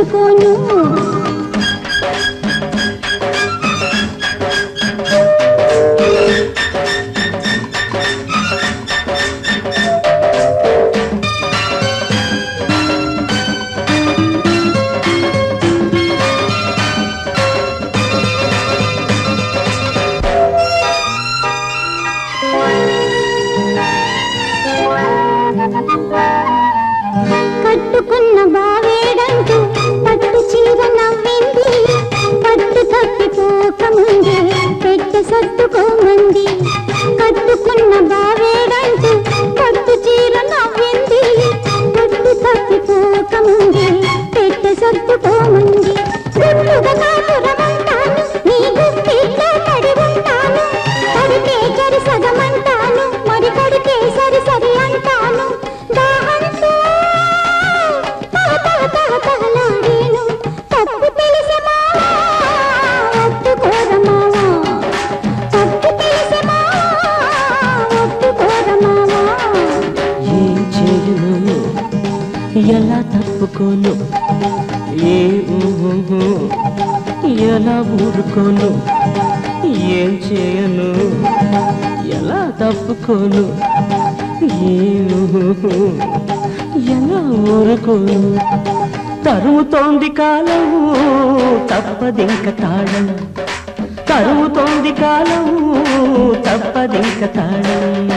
తట్టుకోను కట్టుకున్న బావేడంటూ పట్టు చీర నవ్వింది పట్టు తప్పిపోకముందే పెట్టె సర్దుకోమంది కట్టుకున్న బావేడంటూ పట్టు చీర నవ్వింది పట్టు తప్పిపోకముందే పెట్టె సర్దుకోమంది గుట్టుగా కాపురమంటాను నీ గుప్పిట్లో పడి ఉంటాను కడితే చరి సగమంటాను మరి కడితే సరి సరి అంటాను దాహంతో తహతహలాడేను తప్పు తెలిసే మావా ఒప్పుకోరమావా తప్పు తెలిసే మావా ఒప్పుకోరమావా ఏం చేయను ఎలా తప్పుకోను ఎలా ఊరుకోను ఏం చేయను ఎలా తప్పుకోను ఎలా ఊరుకోను తరుముతోంది కాలం తప్పదింక తాళం తరుముతోంది కాలం తప్పదింక తాళం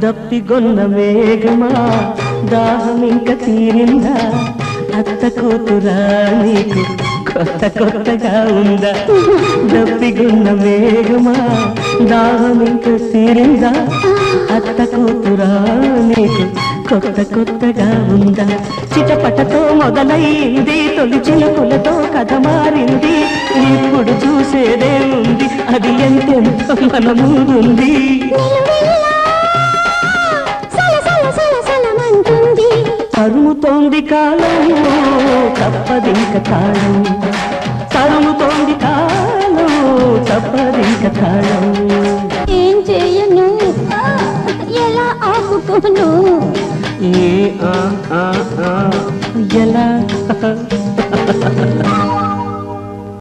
దప్పిగొన్న మేఘమా దాహం ఇంక తీరిందా అత్త కూతురా నీకు కొత్త కొత్తగా ఉందా దప్పిగొన్న మేఘమా దాహం ఇంక తీరిందా అత్త కూతురా నీకు కొత్త కొత్తగా ఉందా చిటపటతో మొదలైంది తొలి చిలుకులతో కథ మారింది ఇప్పుడు చూసేదే ఉంది అది ఎంతెంత మన ముందుంది తరుముతోంది కాలం తప్పదింక తాళం తరుముతోంది కాలం తప్పదింక తాళం ఏం చేయను ఎలా ఆపుకోను ఎలా